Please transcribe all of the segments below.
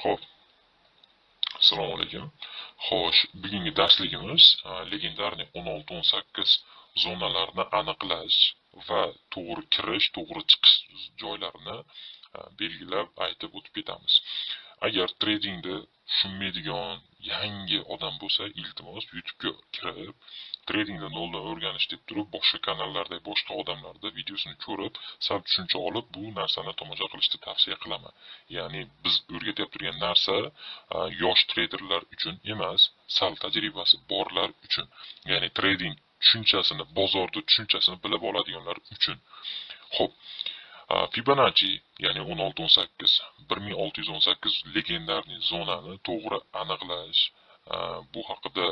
Xo'p, assalomu alaykum. Xo'sh, bugungi darsligimiz legendarniy 16-18 zonalarni aniqlash va to'g'ri kirish, to'g'ri chiqish joylarini belgilab aytib o'tib ketamiz. Agar tradingda tushunmaydigan yangi odam bo'lsa, iltimos YouTube'ga kirib, tradingda noldan o'rganish deb turib, boshqa kanallarda, boshqa odamlarda videosini ko'rib, sal tushuncha olib, bu narsani tomosha qilishni tavsiya qilaman. Ya'ni biz o'rgatyap turgan narsa yosh treyderlar uchun emas, sal tajribasi borlar uchun. Ya'ni trading tushunchasini, bozorda tushunchasini bilib oladiganlar uchun. Xo'p, Fibonacci, ya'ni 1618, 1618 legendarniy zonani to'g'ri aniqlash, bu haqida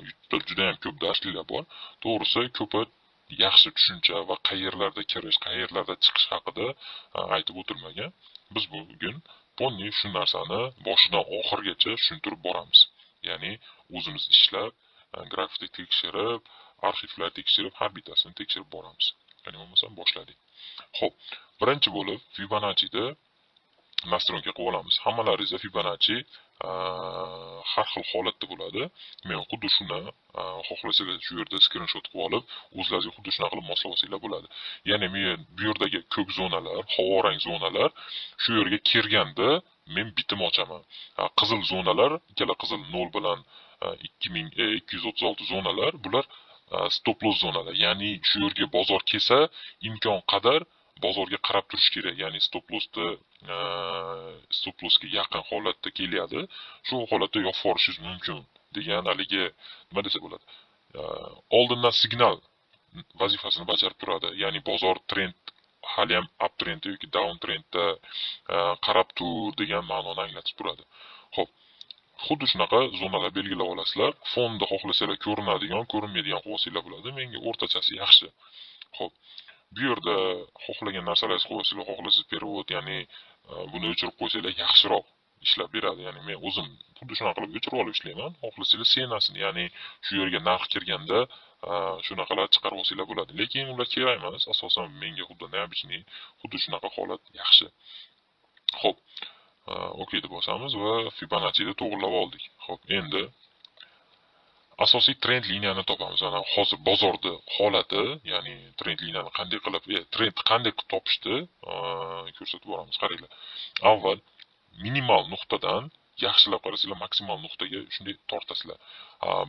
YouTube'da juda ham ko'p darsliklar bor. To'g'risi, ko'pi yaxshi tushuncha va qayerlarda kirish, qayerlarda chiqish haqida aytib o'tilmagan. Biz bugun ponni shu narsani boshidan oxirigacha tushuntirib boramiz. Ya'ni o'zimiz ishlab, grafikda tekshirib, arxivlar tekshirib, har bittasini tekshirib boramiz. Ya'ni bo'lmasa boshladik. Xo'p, birinchi bo'lib Fibonacci'da nastroyka qilib olamiz. Hammalaringiz Fibonacci har xil holatda bo'ladi. Men xuddi shuni xohlasanglar shu yerda skrinshot qilib olib, o'zlaringiz xuddi shunaqa qilib moslab olsanglar bo'ladi. Ya'ni men bu yerdagi ko'k zonalar, havorang zonalar shu yerga kirganda men bitim ochaman. Qizil zonalar, ikkala qizil 0 bilan 2236 zonalar, bular stop loss zonalar. Ya'ni shu yerga bozor kelsa, imkon qadar bozorga qarab turish kerak. Ya'ni stop lossga yaqin holatda kelyapti. Shu holatda yopib yuborishingiz mumkin degan haligi nima desa bo'ladi. Oldindan signal vazifasini bajarib turadi. Ya'ni bozor trend hali ham up trendda yoki down trendda qarab tur degan ma'noni anglatib turadi. Xo'p, xuddi shunaqa zonalar belgilab olasizlar. Fonda xohlasanglar ko'rinadigan, ko'rinmaydigan qilib olsanglar bo'ladi. Menga o'rtachasi yaxshi. Xo'p, bu yerda xohlagan narsalaringizni qo'yasizlar, xohlasangiz perevod, ya'ni buni o'chirib qo'ysanglar yaxshiroq ishlab beradi. Ya'ni men o'zim xuddi shunaqa qilib o'chirib olib ishlayman. Xohlasanglar senasini, ya'ni shu yerga narx kirganda shunaqalar chiqarib olsanglar bo'ladi. Lekin ular kerak emas. Asosan menga xuddi neobычный, xuddi shunaqa holat yaxshi. Xo'p, okey deb bosamiz va Fibonacci'da to'g'rilab oldik. Xo'p, endi asosiy trend liniyani topamiz. Mana hozir bozorda holati, ya'ni trend liniyani qanday qilib, trend qanday qilib topishni ko'rsatib boramiz. Qaranglar. Avval minimal nuqtadan yaxshilab qarasanglar maksimal nuqtaga shunday tortasizlar.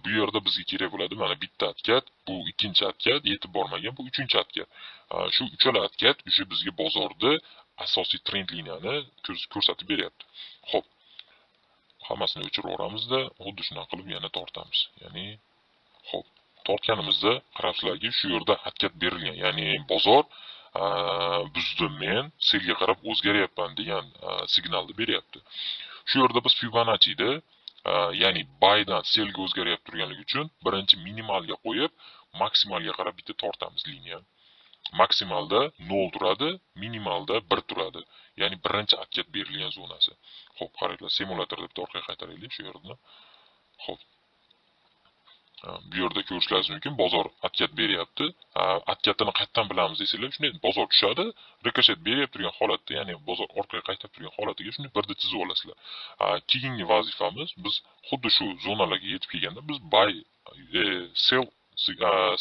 Bu yerda bizga kerak bo'ladi mana bitta atkat, bu ikkinchi atkat, yetib bormagan, bu uchinchi atkat. Shu uchala atkat o'sha bizga bozorda asosiy trend liniyani ko'rsatib beryapti. Xo'p, hammasini o'chirib yuboramizda, xuddi shunaqa qilib yana tortamiz. Ya'ni xo'p, tortganimizda qarabsizlarki, shu yerda atkat berilgan. Ya'ni bozor buzdim, men selga qarab o'zgaryapman degan signalni beryapti. Shu yerda biz Fibonacci'da ya'ni buydan selga o'zgaryapti turganligi uchun birinchi minimalga qo'yib, maksimalga qarab bitta tortamiz liniya. Maksimalda 0 turadi, minimalda 1 turadi. Ya'ni birinchi atkat berilgan zonasi. Xo'p, qaranglar, simulyatorda bitta orqaga qaytaraylik shu yerda. Xo'p. Bu yerda ko'rishlaringiz mumkin, bozor atkat beryapti. Atkatini qayerdan bilamiz desanglar, shunday bozor tushadi, rikoshet beryapti turgan holatda, ya'ni bozor orqaga qaytib turgan holatiga shunday birda chizib olasizlar. Keyingi vazifamiz biz xuddi shu zonalarga yetib kelganda biz buy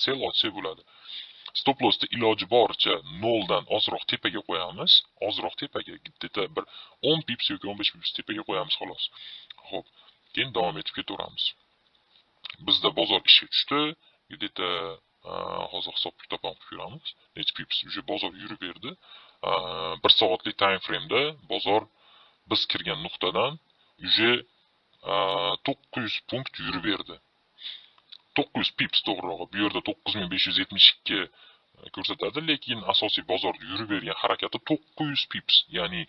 sell ochsak bo'ladi. Stop lossni iloji boricha 0 dan ozroq tepaga qo'yamiz. Ozroq tepaga, bitta bir 10 pips yoki 15 pips tepaga qo'yamiz xolos. Xo'p, keyin davom etib ketaveramiz. Bizda bozor ishga tushdi. Где-то hozir hisob kitob qilib ko'ramiz. Necha pips уже bozor yurib berdi. 1 soatlik time frame'da bozor biz kirgan nuqtadan уже 900 punkt yurib berdi. 900 pips to'g'rirog'i. Bu yerda 9572 ko'rsatadi, lekin asosiy bozor yurib bergan harakati 900 pips, ya'ni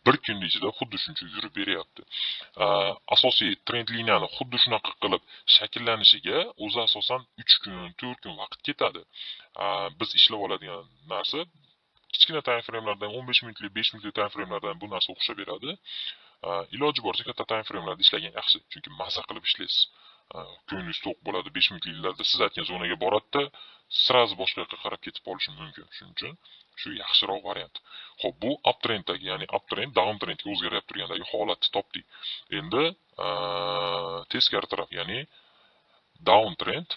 bir kun ichida xuddi shuncha yurib beryapti. Asosiy trend liniyani xuddi shunaqa qilib shakllanishiga o'zi asosan 3 kun, 4 kun vaqt ketadi. Biz ishlab oladigan narsa kichkina time frame'lardan 15 minutlik, 5 minutlik time frame'lardan bu narsa o'xshab beradi. Iloji boricha katta time frame'larda ishlagan yaxshi, chunki maza qilib ishlaysiz. Ko'nglingiz to'q bo'ladi. 5 minutliklarda siz aytgan zonaga boradi-da, sraz boshqa yoqqa qarab ketib qolishi mumkin. Shuning uchun shu yaxshiroq variant. Xo'p, bu uptrenddagi, ya'ni uptrend downtrendga o'zgarib turgandagi holatni topdik. Endi teskari taraf, ya'ni downtrend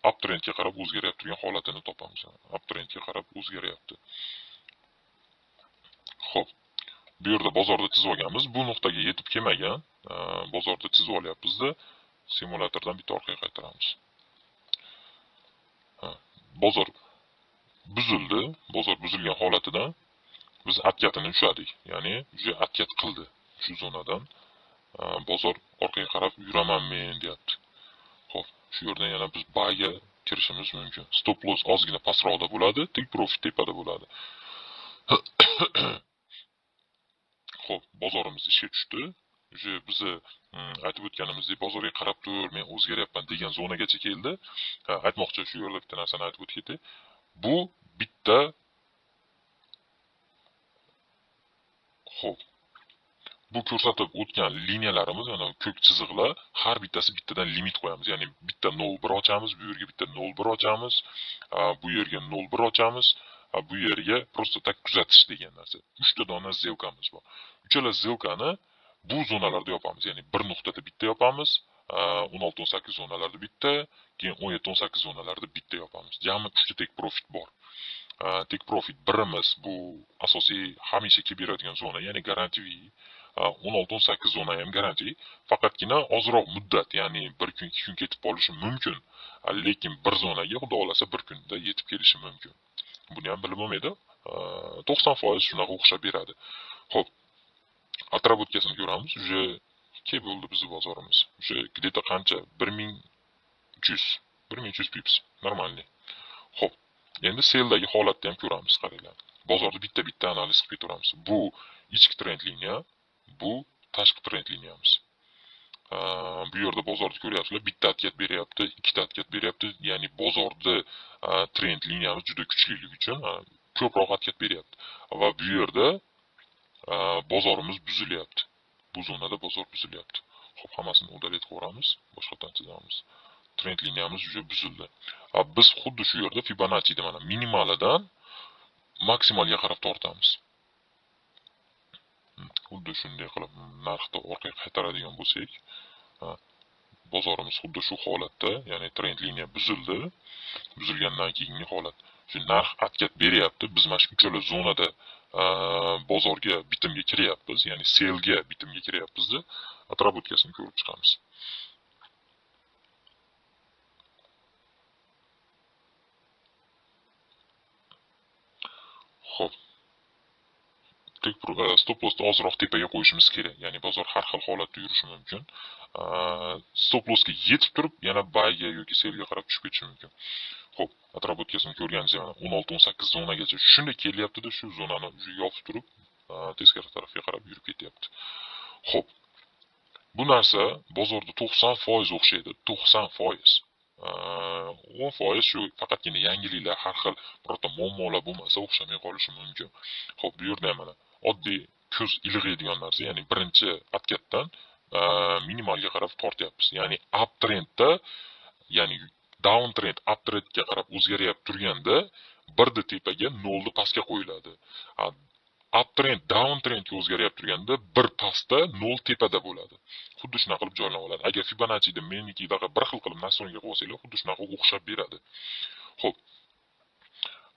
uptrendga qarab o'zgarib turgan holatini topamiz. Uptrendga qarab o'zgaryapti. Xo'p, bu yerda bozorda chizib olganmiz. Bu nuqtaga yetib kelmagan, bozorda chizib olyapmiz-da, simulyatordan bitta orqaga qaytaramiz. Bozor buzildi. Bozor buzilgan holatidan biz atkatini ushladik. Ya'ni juda atkat qildi. Shu zonadan bozor orqaga qarab yuraman men deyapti. Xo'p, shu yerdan yana biz buyga kirishimiz mumkin. Stop loss ozgina pastroqda bo'ladi, take profit tepada bo'ladi. Xo'p, bozorimiz ishga tushdi. Уже bizni aytib o'tganimizdek bozorga qarab tur, men o'zgaryapman degan zonagacha keldi. Aytmoqchi shu yerda bitta narsani aytib o'tib ketay. Bu bitta xo'p. Bu ko'rsatib o'tgan liniyalarimiz, mana ko'k chiziqlar, har bittasi bittadan limit qo'yamiz. Ya'ni bitta 0.1 ochamiz, bu yerga bitta 0.1 ochamiz, bu yerga 0.1 ochamiz, bu yerga просто tak kuzatish degan narsa. 3 ta dona zelkamiz bor. Uchala zelkani bu zonalarda yopamiz. Ya'ni bir nuqtada bitta yopamiz, 16-18 zonalarda bitta, keyin 17-18 zonalarda bitta yopamiz. Jami 3 ta take profit bor. Take profit birimiz bu asosiy hamisha kelib beradigan zona, ya'ni garantiy 16-18 zona ham garantiy. Faqatgina ozroq muddat, ya'ni 1 kun, 2 kun ketib qolishi mumkin. Lekin bir zonaga xudo xolasa 1 kunda yetib kelishi mumkin. Buni ham bilib bo'lmaydi. 90% shunaqa o'xshab beradi. Xo'p. Atrobutgasini ko'ramiz. Уже kelib bo'ldi bizning bozorimiz. Уже где-то qancha? 1300 pips. Normalniy. Xo'p. Endi seldagi holatni ham ko'ramiz, qaranglar. Bozorni bitta-bitta analiz qilib ketaveramiz. Bu ichki trend liniya, bu tashqi trend liniyamiz. Bu yerda bozorni ko'ryapsizlar, bitta atkat beryapti, ikkita atkat beryapti. Ya'ni bozorda trend liniyamiz juda kuchliligi uchun ko'proq atkat beryapti. Va bu yerda bozorimiz buzilyapti. Bu zonada bozor buzilyapti. Xo'p, hammasini udalet qilamiz, boshqadan chizamiz. Trend liniyamiz juda buzildi. Biz xuddi shu yerda Fibonacci mana minimalidan maksimalga qarab tortamiz. Xuddi shunday qilib narxni orqaga qaytaradigan bo'lsak, bozorimiz xuddi shu holatda, ya'ni trend liniya buzildi. Buzilgandan keyingi holat. Shu narx atkat beryapti. Biz mana shu uchala zonada bozorga bitimga kiryapmiz, ya'ni selga bitimga kiryapmiz-da, atrobutgasini ko'rib chiqamiz. Xo'p. Stop lossni ozroq tepaga qo'yishimiz kerak. Ya'ni bozor har xil holatda yurishi mumkin. Stop lossga yetib turib, yana buyga yoki selga qarab tushib ketishi mumkin. Xo'p, atrobutgasini ko'rganingizdek, mana 16-18 zonagacha shunday kelyapti-da, shu zonani yopib turib, teskari tarafga qarab yurib ketyapti. Xo'p. Bu narsa bozorda 90% o'xshaydi. 90%. 10% shu faqatgina yangiliklar, har xil birorta muammolar bo'lmasa o'xshamay qolishi mumkin. Xo'p, bu yerda mana oddiy ko'z ilg'aydigan narsa, ya'ni birinchi atkatdan minimalga qarab tortyapmiz. Ya'ni uptrendda, ya'ni downtrend uptrendga qarab o'zgaryapti turganda, birni tepaga, 0ni pastga qo'yiladi. Uptrend downtrendga o'zgaryapti turganda, bir pastda, 0 tepada bo'ladi. Xuddi shunaqa qilib joylab oladi. Agar Fibonacci'da menikidaqa bir xil qilib nastroyga qo'ysanglar, xuddi shunaqa o'xshab beradi. Xo'p.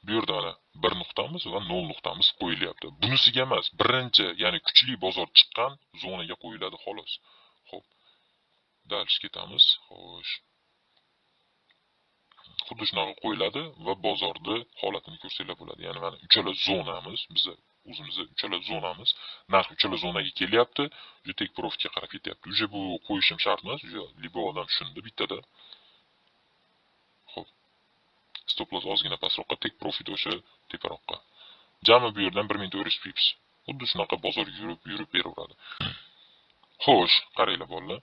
Bu yerda mana 1 nuqtamiz va 0 nuqtamiz qo'yilyapti. Bunisiga emas, birinchi, ya'ni kuchli bozor chiqqan zonaga qo'yiladi xolos. Xo'p. Dalish ketamiz. Xo'sh. Xuddi shunaqa qo'yiladi va bozorni holatini ko'rsanglar bo'ladi. Ya'ni mana uchala zonamiz, biz o'zimizda uchala zonamiz, narx uchala zonaga kelyapti, juda take profitga qarab ketyapti. Uje bu qo'yishim shart emas, uje libo odam shundi bittada. Xo'p. Stop loss ozgina pastroqqa, take profit o'sha teparoqqa. Jami bu yerdan 1400 pips. Xuddi shunaqa bozor yurib beraveradi. Xo'sh, qaranglar bolalar.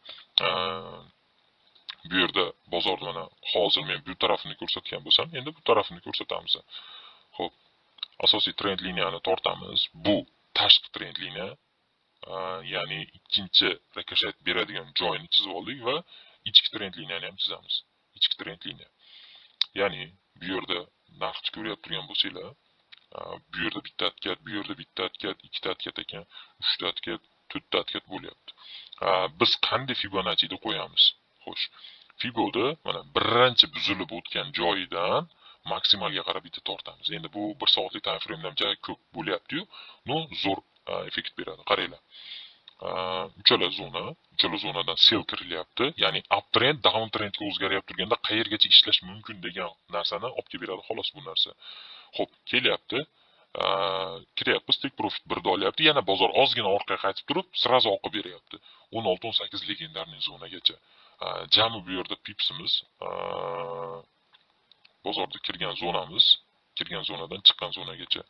Bu yerda bozorda mana hozir men bu tarafini ko'rsatgan bo'lsam, endi bu tarafini ko'rsatamiz. Xo'p. Asosiy trend liniyani tortamiz. Bu tashqi trend liniya, ya'ni ikkinchi rikoshet beradigan joyini chizib oldik va ichki trend liniyani ham chizamiz. Ichki trend liniya. Ya'ni bu yerda narxni ko'ryapti turgan bo'lsanglar, Bu yerda bitta atkat, bu yerda bitta atkat, ikkita atkat ekan, uchta atkat, to'rtta atkat bo'lyapti. Biz qanday Fibonacci'ni qo'yamiz? Xo'sh, Fiboda mana birinchi buzilib o'tgan joyidan maksimalga qarab bitta tortamiz. Endi bu 1 soatlik time frame'dan juda ko'p bo'lyapti-yu, no zo'r effekt beradi. Qaranglar. Uchala zonadan sell kirilyapti. Ya'ni uptrend, downtrendga o'zgaryapti turganda qayergacha ishlash mumkin degan narsani olib kelib beradi xolos bu narsa. Xo'p, kelyapti. Kiryapmiz, take profit 1 olyapti. Yana bozor ozgina orqaga qaytib turib, srazu oqib beryapti. 16-18 legendarniy zonagacha. Jami bu yerda pipsimiz, bozorda kirgan zonamiz, kirgan zonadan chiqqan zonagacha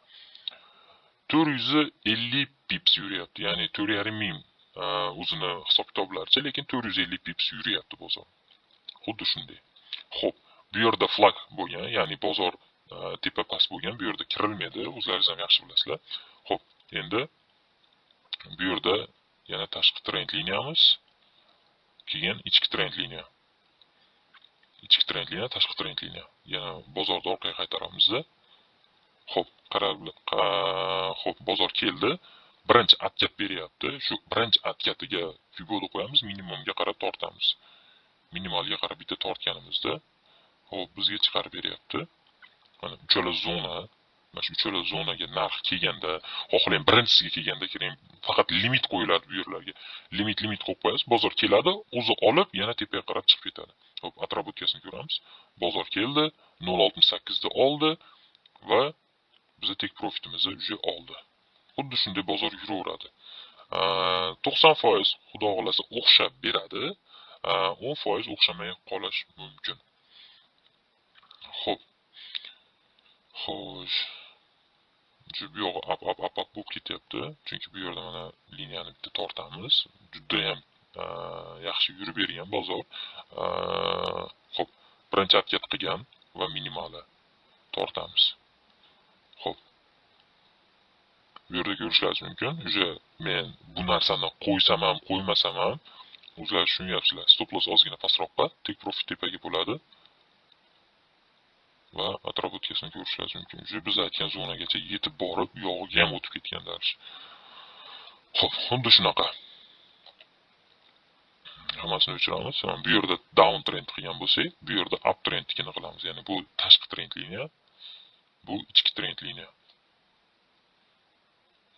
450 pips yuryapti. Ya'ni 4,5 ming o'zini hisob kitoblaricha, lekin 450 pips yuryapti bozor. Xuddi shunday. Xo'p, bu yerda flag bo'lgan, ya'ni bozor tepa past bo'lgan, bu yerda kirilmaydi, o'zlaringiz ham yaxshi bilasizlar. Xo'p, endi bu yerda yana tashqi trend liniyamiz, keyin ichki trend liniya. Ichki trend liniya, tashqi trend liniya. Yana bozorda orqaga qaytaramiz-da. Xo'p, xo'p, bozor keldi. Birinchi atkat beryapti. Shu birinchi atkatiga Fiboda qo'yamiz, minimumga qarab tortamiz. Minimalga qarab bitta tortganimizda, xo'p, bizga chiqarib beryapti. Mana uchala zona, mana shu uchala zonaga narx kelganda, xohlang birinchisiga kelganda kerak, faqat limit qo'yiladi bu yerlarga. Limit qo'yib qo'yasiz, bozor keladi, o'zi olib yana tepaga qarab chiqib ketadi. Xo'p, atrobutkasini ko'ramiz. Bozor keldi, 0.68 da oldi va bizni take profitimizni уже oldi. Xuddi shunday bozor yuraveradi. 90% xudo xolasa o'xshab beradi. 10% o'xshamay qolish mumkin. Xo'p. Xo'sh. Bu yo'q up bo'lib ketyapti. Chunki bu yerda mana liniyani bitta tortamiz. Juda ham yaxshi yurib bergan bozor. Xo'p, birinchi atkat qilgan va minimali tortamiz. Xo'p. Bu yerda ko'rishingiz mumkin. Uje men bu narsani qo'ysam ham, qo'ymasam ham o'zlar tushunyapsizlar. Stop loss ozgina pastroqqa, take profit tepaga bo'ladi. Va atrobutkasini ko'rishingiz mumkin. Uje biz aytgan zonagacha yetib borib, yog'iga ham o'tib ketganlar. Xo'p, xuddi shunaqa. Hammasini o'chiramiz. Bu yerda down trend qilgan bo'lsak, bu yerda up trendnikini qilamiz. Ya'ni bu tashqi trend liniya, bu ichki trend liniya.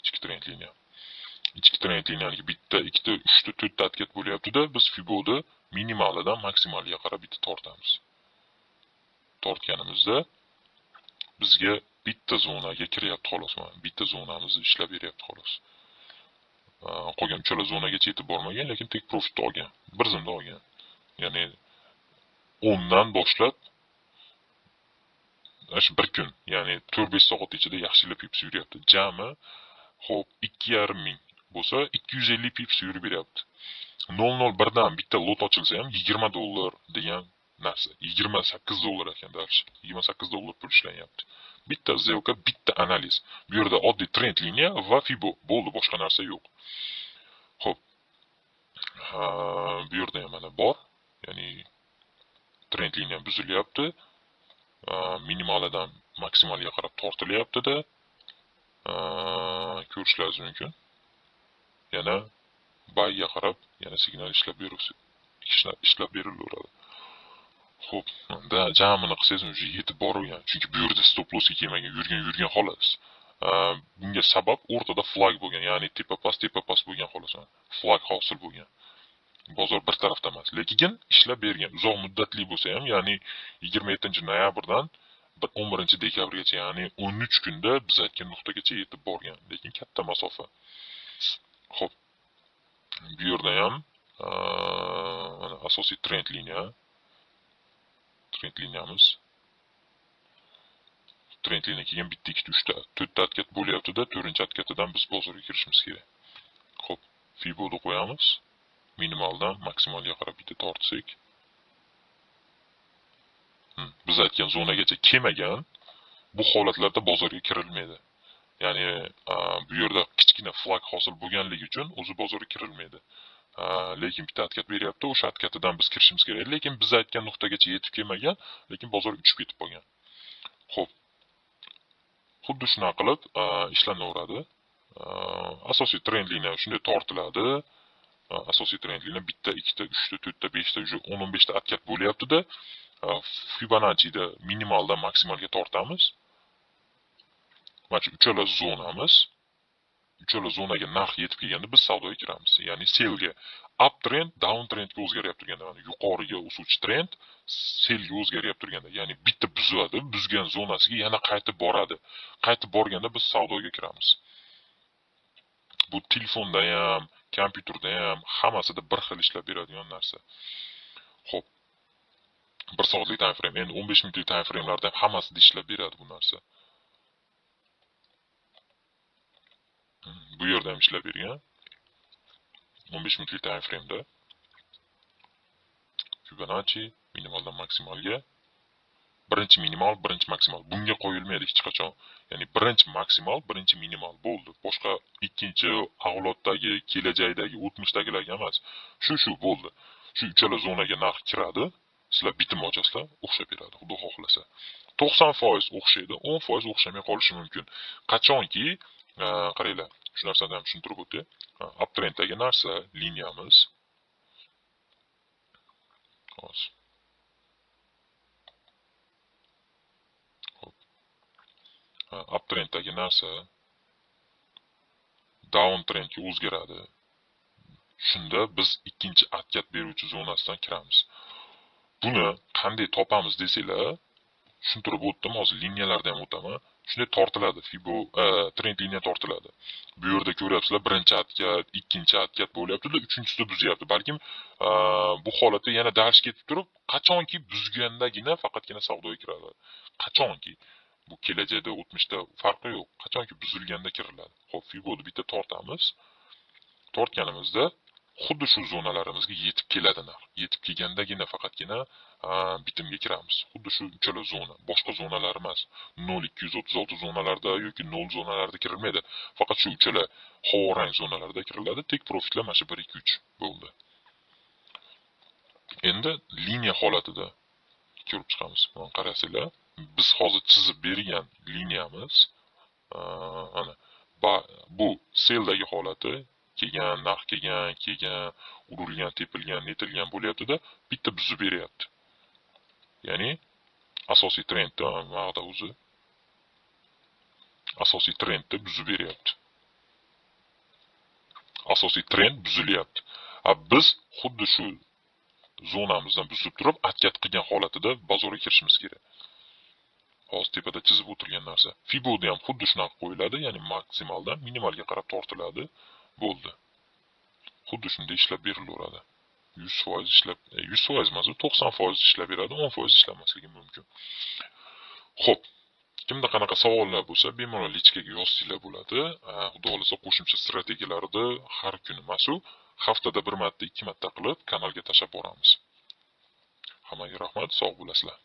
Ichki trend liniya. Ichki trend liniyaniga bitta, ikkita, uchta, to'rtta atkat bo'lyapti-da, biz Fiboda minimalidan maksimaliga qarab bitta tortamiz. Tortganimizda bizga bitta zonaga kiryapti xolos, mana bitta zonamizni ishlab beryapti xolos. Qolgan uchala zonagacha yetib bormagan, lekin take profit olgan. Bir zimda olgan. Ya'ni 10 dan boshlab bir kun, ya'ni 4-5 soat ichida yaxshilab pips yuryapti. Jami xo'p 2,5 ming bo'lsa 250 pips yurib beryapti. 001 dan bitta lot ochilsa ham $20 degan narsa. 28 dollar ekan darsh. 28 dollar pul ishlanyapti. Bitta zelka, bitta analiz. Bu yerda oddiy trend liniya va Fibo bo'ldi, boshqa narsa yo'q. Xo'p. Bu yerda ham mana bor. Ya'ni trend liniya buzilyapti. Minimalidan maksimaliga qarab tortilyapti-da. Ko'rishingiz mumkin. Yana buyga qarab, yana signal ishlab berilaveradi. Xo'p, da jamini qilsangiz уже yetib borgan. Chunki bu yerda stop lossga kelmagan, yurgan xolos. Bunga sabab o'rtada flag bo'lgan, ya'ni tepa past bo'lgan xolos. Flag hosil bo'lgan. Bozor bir tarafda emas, lekin ishlab bergan. Uzoq muddatli bo'lsa ham, ya'ni 27-noyabrdan 11-dekabrgacha, ya'ni 13 kunda biz aytgan nuqtagacha yetib borgan, lekin katta masofa. Xo'p. Bu yerda ham mana asosiy trend liniya. Trend liniyamiz. Trend liniya kelgan bitta, ikkita, uchta, to'rtta atkat bo'lyapti-da, 4-atkatidan biz bozorga kirishimiz kerak. Xo'p, Fiboda qo'yamiz. Minimaldan maksimalga qarab bitta tortsak. Biz aytgan zonagacha kelmagan, bu holatlarda bozorga kirilmaydi. Ya'ni bu yerda kichkina flag hosil bo'lganligi uchun o'zi bozorga kirilmaydi. Lekin bitta atkat beryapti, o'sha atkatidan biz kirishimiz kerak. Lekin biz aytgan nuqtagacha yetib kelmagan, lekin bozor uchib ketib qolgan. Xo'p. Xuddi shunaqa qilib ishlanaveradi. Asosiy trend liniya shunday tortiladi. Asosiy trend liniya 1 ta, 2 ta, 3 ta, 4 ta, 5 ta, 10-15 ta atkat bo'lyapti-da. Fibonacci'da minimaldan maksimalga tortamiz. Mana shu uchala zonamiz. Uchala zonaga narx yetib kelganda biz savdoga kiramiz. Ya'ni sellga up trend, down trendga o'zgaryapti turganda, ya'ni yuqoriga o'suvchi trend sellga o'zgaryapti turganda, ya'ni bitta buzadi, buzgan zonasiga yana qaytib boradi. Qaytib borganda biz savdoga kiramiz. Bu telefonda ham, kompyuterda ham hammasida bir xil ishlab beradigan narsa. Xo'p. 1 soatlik time frame, endi 15 minutlik time framelarda ham hammasida ishlab beradi bu narsa. Bu yerda ham ishlab bergan. 15 minutlik time frame'da Fibonacci minimaldan maksimalga birinchi minimal, birinchi maksimal. Bunga qo'yilmaydi hech qachon. Ya'ni birinchi maksimal, birinchi minimal bo'ldi. Boshqa ikkinchi avloddagi, kelajakdagi, o'tmishdagilarga emas. Shu bo'ldi. Shu uchala zonaga narx kiradi. Sizlar bitim ochasizlar, o'xshab beradi, xudo xohlasa. 90% o'xshaydi, 10% o'xshamay qolishi mumkin. Qachonki, qaranglar, shu narsani ham tushuntirib o'tay. Uptrenddagi narsa liniyamiz. Hozir. Uptrenddagi narsa downtrendga o'zgaradi. Shunda biz ikkinchi atkat beruvchi zonasidan kiramiz. Buni qanday topamiz desanglar, tushuntirib o'tdim, hozir liniyalarda ham o'taman. Shunday tortiladi, trend liniya tortiladi. Bu yerda ko'ryapsizlar, birinchi atkat, ikkinchi atkat bo'lyapti-da, uchinchisida buzyapti. Balkim bu holatda yana dars ketib turib, qachonki buzgandagina faqatgina savdoga kiradi. Qachonki bu kelajakda, o'tmishda farqi yo'q. Qachonki buzilganda kiriladi. Xo'p, Fiboni bitta tortamiz. Tortganimizda xuddi shu zonalarimizga yetib keladi narx. Yetib kelgandagina faqatgina bitimga kiramiz. Xuddi shu uchala zona, boshqa zonalar emas. 0,236 zonalarda yoki 0 zonalarda kirilmaydi. Faqat shu uchala havorang zonalarda kiriladi. Tek profitlar mana shu 1, 2, 3 bo'ldi. Endi liniya holatida ko'rib chiqamiz. Mana qarasanglar, biz hozir chizib bergan liniyamiz ana bu selldagi holati, kelgan, narx kelgan, urilgan, tepilgan, netilgan bo'lyapti-da, bitta buzib beryapti. Ya'ni asosiy trendda maqda o'zi asosiy trendda buzib beryapti. Asosiy trend buzilyapti. Biz xuddi shu zonamizdan buzib turib, atkat qilgan holatida bozorga kirishimiz kerak. Hozir tepada chizib o'tirgan narsa. Fiboda ham xuddi shunaqa qo'yiladi, ya'ni maksimaldan minimalga qarab tortiladi. Bo'ldi. Xuddi shunday ishlab berilaveradi. 100% ishlab, 100% emas, 90% ishlab beradi, 10% ishlamasligi mumkin. Xo'p. Kimda qanaqa savollar bo'lsa, bemalol lichkaga yozsanglar bo'ladi. Xudo xolasa qo'shimcha strategiyalarni har kuni emas, haftada 1 marta, 2 marta qilib kanalga tashab boramiz. Hammaga rahmat, sog' bo'lasizlar.